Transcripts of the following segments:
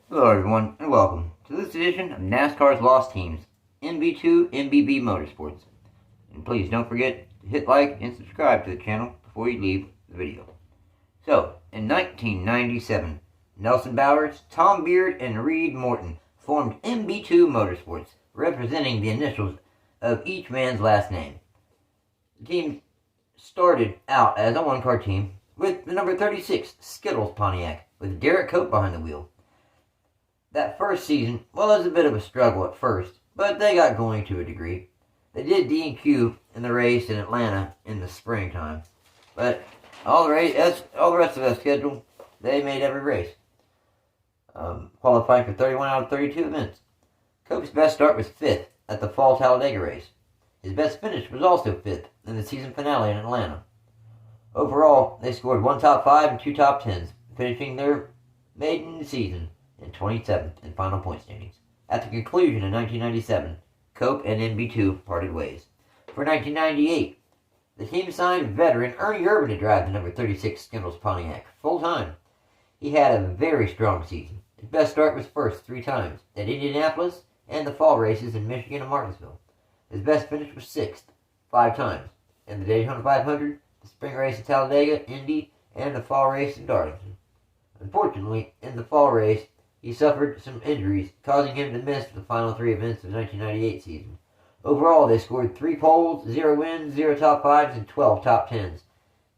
Hello everyone, and welcome to this edition of NASCAR's Lost Teams, MB2 MBV Motorsports. And please don't forget to hit like and subscribe to the channel before you leave the video. So, in 1997, Nelson Bowers, Tom Beard, and Reed Morton formed MB2 Motorsports, representing the initials of each man's last name. The team started out as a one-car team with the number 36 Skittles Pontiac, with Derek Cope behind the wheel. That first season was a bit of a struggle at first, but they got going to a degree. They did DQ in the race in Atlanta in the springtime, but all the rest of the schedule, they made every race, qualifying for 31 out of 32 events. Cope's best start was 5th at the Fall Talladega race. His best finish was also 5th in the season finale in Atlanta. Overall, they scored 1 top 5 and 2 top 10s, finishing their maiden season in 27th in final point standings. At the conclusion of 1997, Cope and MB2 parted ways. For 1998, the team signed veteran Ernie Irvin to drive the number 36 Skittles Pontiac full-time. He had a very strong season. His best start was first 3 times, at Indianapolis and the fall races in Michigan and Martinsville. His best finish was 6th, 5 times, in the Daytona 500, the spring race at Talladega, Indy, and the fall race in Darlington. Unfortunately, in the fall race, he suffered some injuries, causing him to miss the final 3 events of the 1998 season. Overall, they scored 3 poles, 0 wins, 0 top 5s, and 12 top 10s.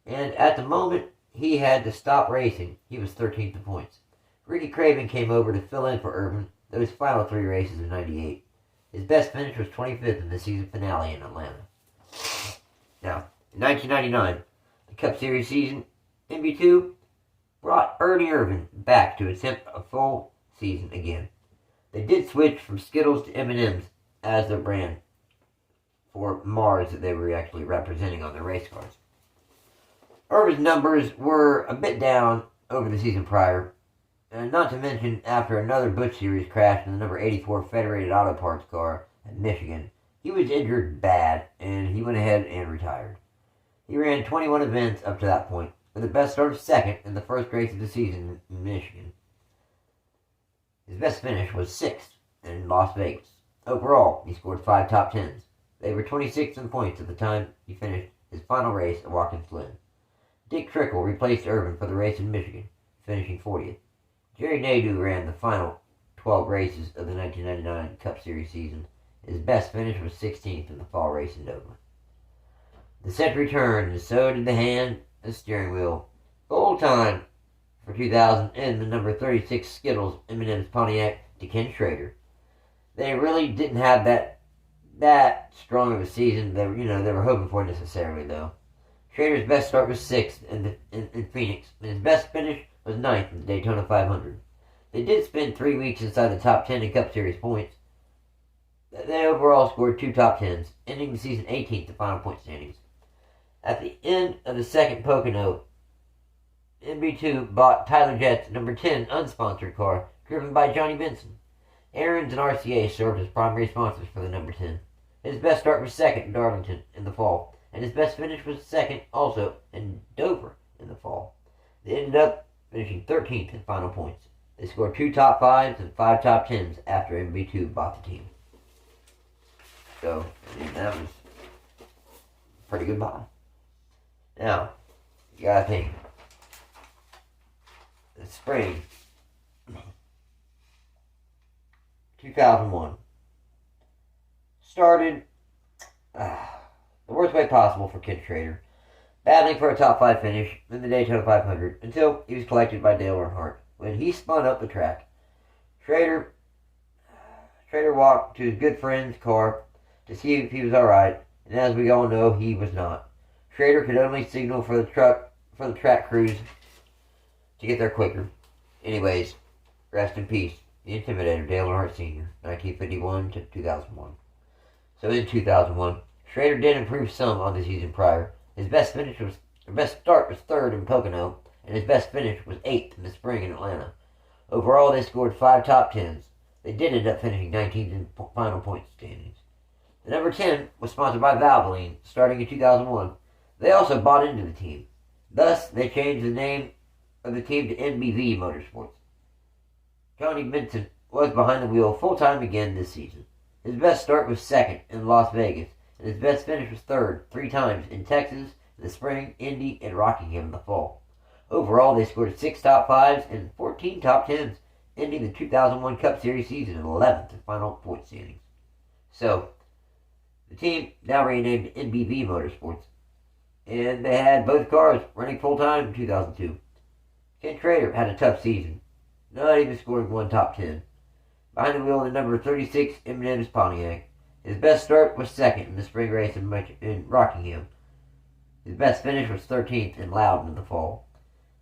And at the moment he had to stop racing, he was 13th in points. Ricky Craven came over to fill in for Irvin those final 3 races of 98. His best finish was 25th in the season finale in Atlanta. Now, in 1999, the Cup Series season, MB2 brought Ernie Irvin back to attempt a full season again. They did switch from Skittles to M&M's as their brand for Mars that they were actually representing on their race cars. Irvin's numbers were a bit down over the season prior, and not to mention after another Busch Series crash in the number 84 Federated Auto Parts car at Michigan, he was injured bad and he went ahead and retired. He ran 21 events up to that point, with the best start of 2nd in the first race of the season in Michigan. His best finish was 6th in Las Vegas. Overall, he scored 5 top 10s. They were 26th in points at the time he finished his final race at Watkins Glen. Dick Trickle replaced Irvin for the race in Michigan, finishing 40th. Jerry Nadeau ran the final 12 races of the 1999 Cup Series season. His best finish was 16th in the fall race in Dover. The century turned, and so did the hand and steering wheel. Full time for 2000 in the number 36 Skittles M&M's Pontiac to Kenschrader. They really didn't have that strong of a season they were hoping for necessarily, though. Schrader's best start was 6th in Phoenix, and his best finish was 9th in the Daytona 500. They did spend 3 weeks inside the top 10 in Cup Series points. They overall scored 2 top 10s, ending the season 18th in final point standings. At the end of the second Pocono, MB2 bought Tyler Jett's number 10 unsponsored car, driven by Johnny Benson. Aaron's and RCA served as primary sponsors for the number 10. His best start was 2nd in Darlington in the fall, and his best finish was 2nd also in Dover in the fall. They ended up finishing 13th in final points. They scored 2 top 5s and 5 top 10s after MB2 bought the team. So, that was a pretty good buy. Now, you gotta think. The spring 2001 started the worst way possible for Kenschrader, battling for a top 5 finish in the Daytona 500 until he was collected by Dale Earnhardt when he spun up the track. Schrader walked to his good friend's car to see if he was alright, and as we all know, he was not. Schrader could only signal for the track crews to get there quicker. Anyways, rest in peace, the Intimidator, Dale Earnhardt Sr., 1951 to 2001. So in 2001, Schrader did improve some on the season prior. His best start was 3rd in Pocono, and his best finish was 8th in the spring in Atlanta. Overall, they scored 5 top 10s. They did end up finishing 19th in final point standings. The number 10 was sponsored by Valvoline, starting in 2001. They also bought into the team. Thus, they changed the name of the team to MBV Motorsports. Johnny Benson was behind the wheel full-time again this season. His best start was second in Las Vegas, and his best finish was third 3 times in Texas in the spring, Indy, and Rockingham in the fall. Overall, they scored 6 top 5s and 14 top 10s, ending the 2001 Cup Series season in 11th in final point standings. So, the team now renamed MBV Motorsports, and they had both cars running full-time in 2002. Kenschrader had a tough season, not even scoring 1 top 10. Behind the wheel in the number 36 M&M's Pontiac. His best start was second in the spring race in Rockingham. His best finish was 13th in Loudon in the fall.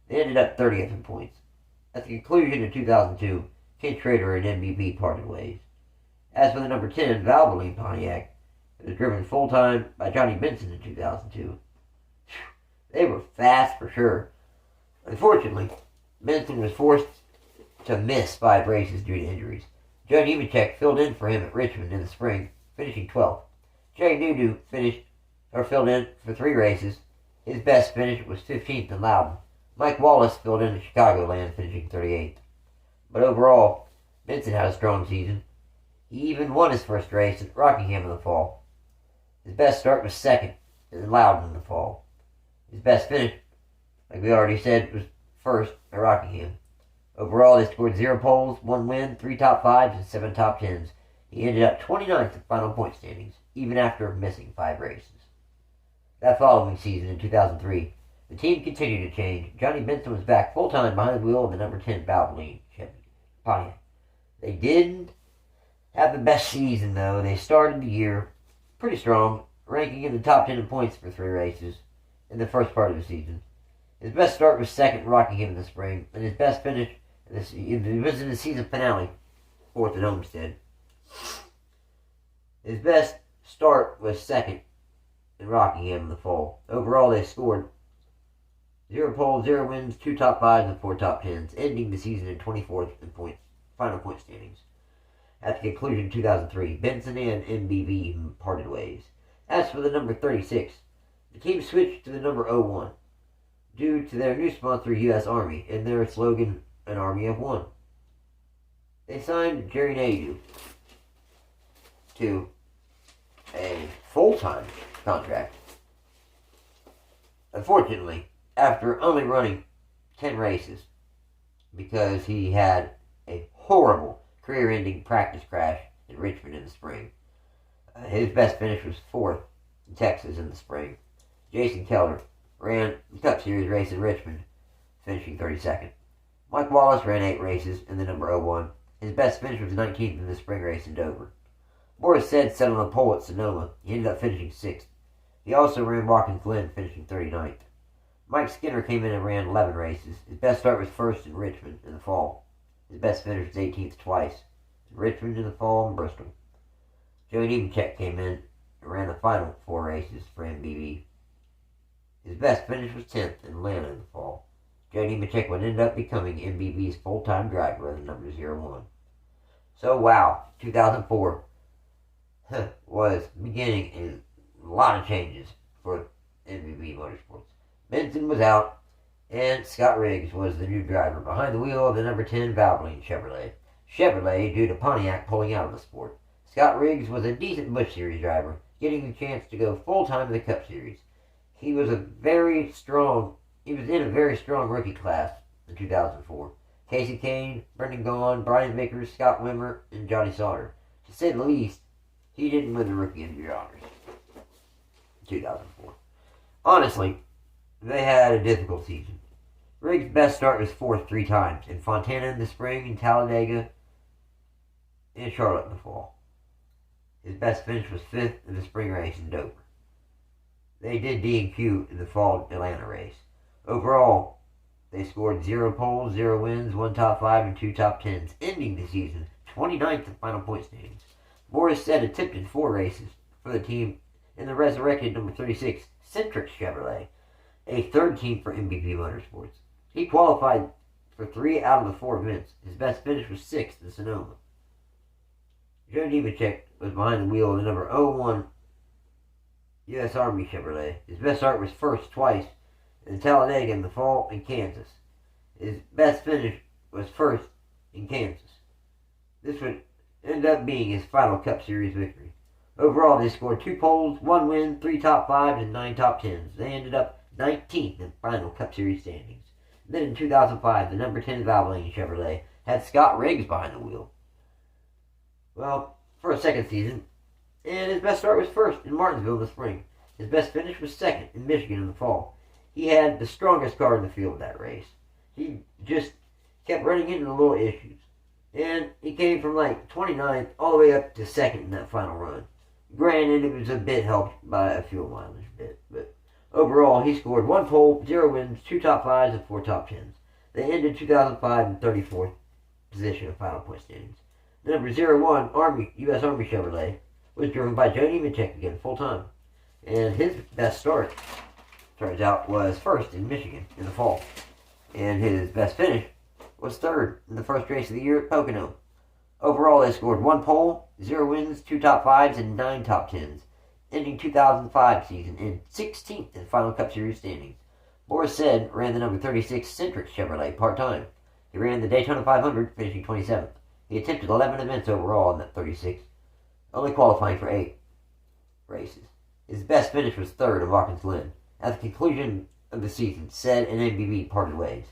They ended up 30th in points. At the conclusion of 2002, Kenschrader and MBV parted ways. As for the number 10 Valvoline Pontiac, it was driven full-time by Johnny Benson in 2002. They were fast for sure. Unfortunately, Benson was forced to miss 5 races due to injuries. Joenemechek filled in for him at Richmond in the spring, finishing 12th. Jerry Nudu filled in for 3 races. His best finish was 15th in Loudon. Mike Wallace filled in at Chicagoland, finishing 38th. But overall, Benson had a strong season. He even won his first race at Rockingham in the fall. His best start was second in Loudon in the fall. His best finish, like we already said, was first at Rockingham. Overall, they scored 0 poles, 1 win, 3 top 5s, and 7 top 10s. He ended up 29th in final point standings, even after missing 5 races. That following season, in 2003, the team continued to change. Johnny Benson was back full-time behind the wheel of the number 10 Valvoline Pontiac. They didn't have the best season, though. They started the year pretty strong, ranking in the top 10 in points for 3 races in the first part of the season. His best start was second in Rockingham in the spring, and his best finish was in the season finale, 4th at Homestead. His best start was second in Rockingham in the fall. Overall, they scored 0 poles, 0 wins, 2 top 5s, and 4 top 10s, ending the season in 24th in final point standings. At the conclusion of 2003, Benson and MBV parted ways. As for the number 36, the team switched to the number 01 due to their new sponsor, USarmy, and their slogan, An Army of One. They signed Jerry Nadeau to a full-time contract. Unfortunately, after only running 10 races, because he had a horrible career-ending practice crash in Richmond in the spring. His best finish was 4th in Texas in the spring. Jason Keller ran the Cup Series race in Richmond, finishing 32nd. Mike Wallace ran 8 races in the number 01. His best finish was 19th in the spring race in Dover. Morris said set on the pole at Sonoma. He ended up finishing 6th. He also ran Watkins Glen, finishing 39th. Mike Skinner came in and ran 11 races. His best start was 1st in Richmond in the fall. His best finish was 18th twice, in Richmond in the fall and Bristol. Joenemechek came in and ran the final 4 races for MBV. His best finish was 10th in Atlanta in the fall. Joenemechek would end up becoming MBV's full-time driver of the number 01. So, wow, 2004 was beginning in a lot of changes for MBV Motorsports. Benson was out, and Scott Riggs was the new driver behind the wheel of the number 10 Valvoline Chevrolet due to Pontiac pulling out of the sport. Scott Riggs was a decent Busch Series driver, getting the chance to go full-time in the Cup Series. He was in a very strong rookie class in 2004. Casey Kane, Brendan Gaughan, Brian Vickers, Scott Wimmer, and Johnny Sauter. To say the least, he didn't win the Rookie of the Year honors in 2004. Honestly, they had a difficult season. Riggs' best start was 4th 3 times, in Fontana in the spring, in Talladega, and Charlotte in the fall. His best finish was 5th in the spring race in Dover. They did D&Q in the fall Atlanta race. Overall, they scored 0 poles, 0 wins, 1 top 5, and 2 top 10s, ending the season 29th in final point standings. Morris said attempted 4 races for the team in the resurrected number 36 Centric Chevrolet, a third team for MBV Motorsports. He qualified for 3 out of the 4 events. His best finish was 6th in Sonoma. Joenemechek was behind the wheel of the number 01 USarmy Chevrolet. His best start was 1st twice in Talladega in the fall and Kansas. His best finish was 1st in Kansas. This would end up being his final Cup Series victory. Overall, they scored 2 poles, 1 win, 3 top 5s, and 9 top 10s. They ended up 19th in final Cup Series standings. Then in 2005, the number 10 Valvoline Chevrolet had Scott Riggs behind the wheel. Well, for a second season, and his best start was first in Martinsville in the spring. His best finish was second in Michigan in the fall. He had the strongest car in the field that race. He just kept running into little issues. And he came from like 29th all the way up to second in that final run. Granted, it was a bit helped by a fuel mileage bit, but overall, he scored 1 pole, 0 wins, 2 top 5s, and 4 top 10s. They ended 2005 in 34th position of final point standings. The number 01 USarmy Chevrolet was driven by Joenemechek again full time, and his best start, turns out, was first in Michigan in the fall, and his best finish was third in the first race of the year at Pocono. Overall, they scored 1 pole, 0 wins, 2 top 5s, and 9 top 10s, ending 2005 season in 16th in final Cup Series standings. Boris Said ran the number 36 Centric Chevrolet part-time. He ran the Daytona 500, finishing 27th. He attempted 11 events overall in that 36, only qualifying for 8 races. His best finish was third in Watkins Glen. At the conclusion of the season, Said and MBV parted ways.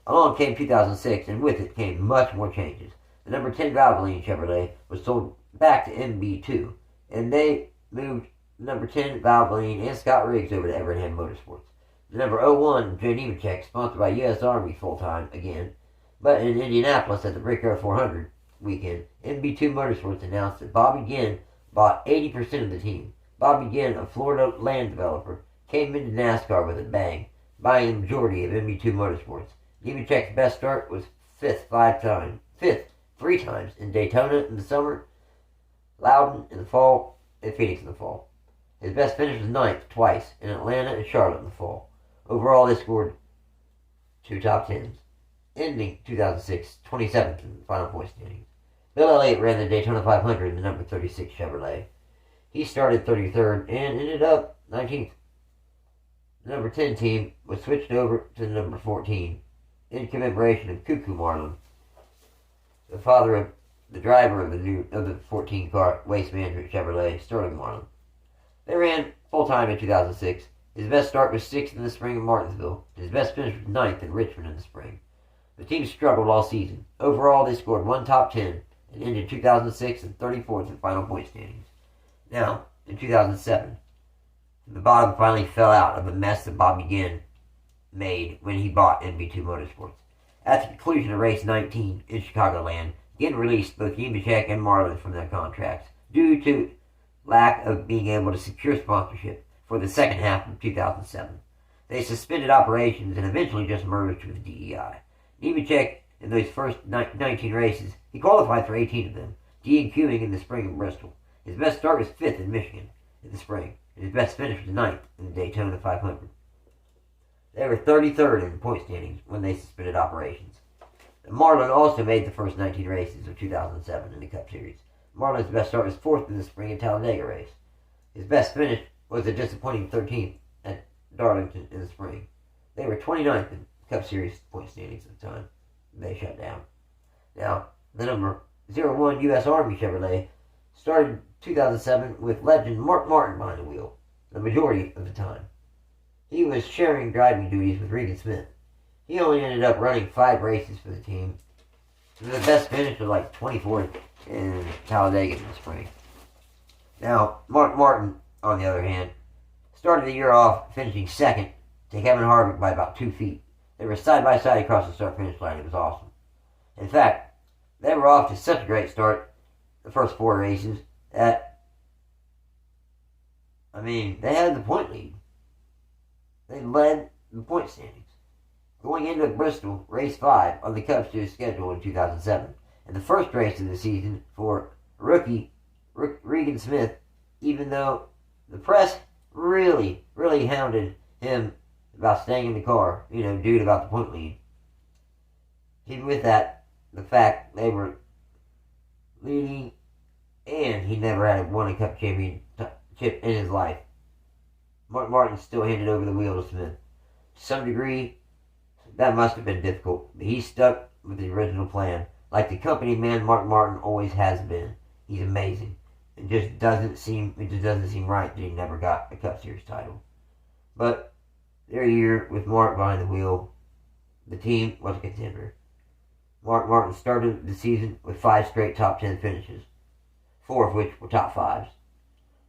Along came 2006, and with it came much more changes. The number 10 Valvoline Chevrolet was sold back to MB2, and they moved the number 10 Valvoline and Scott Riggs over to MBV Motorsports. The number 01 Joenemechek, sponsored by USarmy full-time again, but in Indianapolis at the Brickyard 400 weekend, MB2 Motorsports announced that Bobby Ginn bought 80% of the team. Bobby Ginn, a Florida land developer, came into NASCAR with a bang, buying the majority of MB2 Motorsports. Nemechek's best start was fifth 3 times in Daytona in the summer, Loudon in the fall, and Phoenix in the fall. His best finish was 9th twice in Atlanta and Charlotte in the fall. Overall, they scored 2 top 10s, ending 2006 27th in the final point standings. Billelliott ran the Daytona 500 in the number 36 Chevrolet. He started 33rd and ended up 19th. The number 10 team was switched over to the number 14 in commemoration of Cuckoo Marlin, the father of the driver of the 14 car Waste Management Chevrolet, Sterlingmarlin. They ran full-time in 2006. His best start was 6th in the spring in Martinsville. His best finish was 9th in Richmond in the spring. The team struggled all season. Overall, they scored 1 top 10 and ended 2006 in 34th in final point standings. Now, in 2007, the bottom finally fell out of the mess that Bobby Ginn made when he bought MB2 Motorsports. At the conclusion of race 19 in Chicagoland, Ginn released both Joenemechek and Marlin from their contracts due to lack of being able to secure sponsorship for the second half of 2007. They suspended operations and eventually just merged with DEI. Joenemechek, in those first 19 races, he qualified for 18 of them, DNQing in the spring in Bristol. His best start was 5th in Michigan in the spring, and his best finish was 9th in the Daytona 500. They were 33rd in point standings when they suspended operations. Marlin also made the first 19 races of 2007 in the Cup Series. Marlin's best start was 4th in the spring and Talladega race. His best finish was a disappointing 13th at Darlington in the spring. They were 29th in Cup Series point standings at the time. They shut down. Now, the number 01 USarmy Chevrolet started 2007 with legend Mark Martin behind the wheel, the majority of the time. He was sharing driving duties with Regan Smith. He only ended up running 5 races for the team. The best finish was like 24th in Talladega in the spring. Now, Mark Martin, on the other hand, started the year off finishing 2nd to Kevin Harvick by about 2 feet. They were side by side across the start-finish line. It was awesome. In fact, they were off to such a great start the first 4 races that, they had the point lead. They led the point standings. Going into Bristol, race 5 on the Cup Series schedule in 2007, and the first race of the season for rookie Regan Smith, even though the press really hounded him about staying in the car, due to about the point lead. Even with that, the fact they were leading, and he never had won a Cup championship in his life, Mark Martin still handed over the wheel to Smith. To some degree, that must have been difficult, but he stuck with the original plan like the company man Mark Martin always has been. He's amazing. It just doesn't seem right that he never got a Cup Series title. But their year with Mark behind the wheel, the team was a contender. Mark Martin started the season with 5 straight top 10 finishes, 4 of which were top 5s.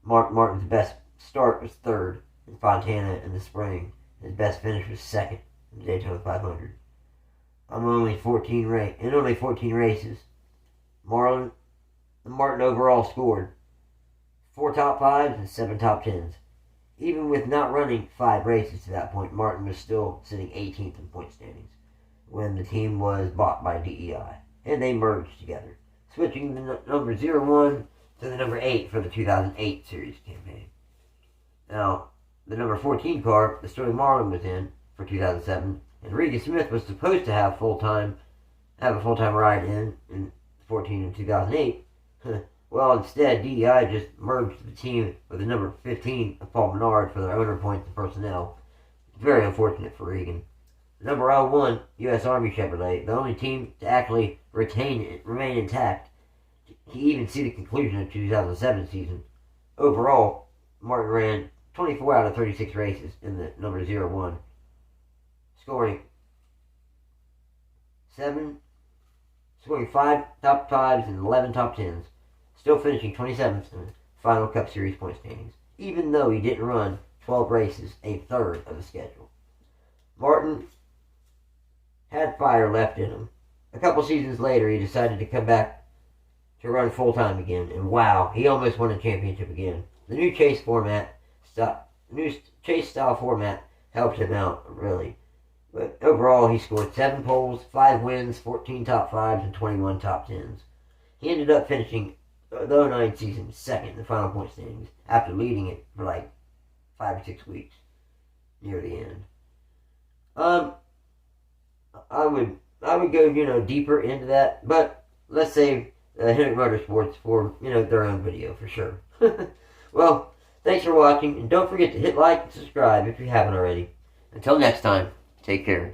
Mark Martin's best start was 3rd in Fontana in the spring. His best finish was 2nd in the Daytona 500. In only 14 races, Martin overall scored 4 top 5s and 7 top 10s. Even with not running 5 races to that point, Martin was still sitting 18th in point standings when the team was bought by DEI, and they merged together, switching the number 01 to the number 8 for the 2008 series campaign. Now, the number 14 car, the Sterlingmarlin, was in for 2007, and Regan Smith was supposed to have a full-time ride in 14 and 2008. Well, instead, DEI just merged the team with the number 15 of Paul Menard for their owner points and personnel. It's very unfortunate for Regan. The number 01 USarmy Chevrolet, the only team to actually remain intact, to even see the conclusion of the 2007 season. Overall, Martin ran 24 out of 36 races in the number 01, scoring 5 top 5s and 11 top 10s, still finishing 27th in the final Cup Series point standings, even though he didn't run 12 races, a third of the schedule. Martin had fire left in him. A couple seasons later, he decided to come back to run full-time again, and wow, he almost won a championship again. The new chase style format helped him out, really. But overall, he scored 7 poles, 5 wins, 14 top 5s, and 21 top 10s. He ended up finishing the 09 season 2nd in the final point standings after leading it for like 5 or 6 weeks near the end. I would go, deeper into that, but let's save MBV Motorsports for, their own video for sure. Well, thanks for watching, and don't forget to hit like and subscribe if you haven't already. Until next time, take care.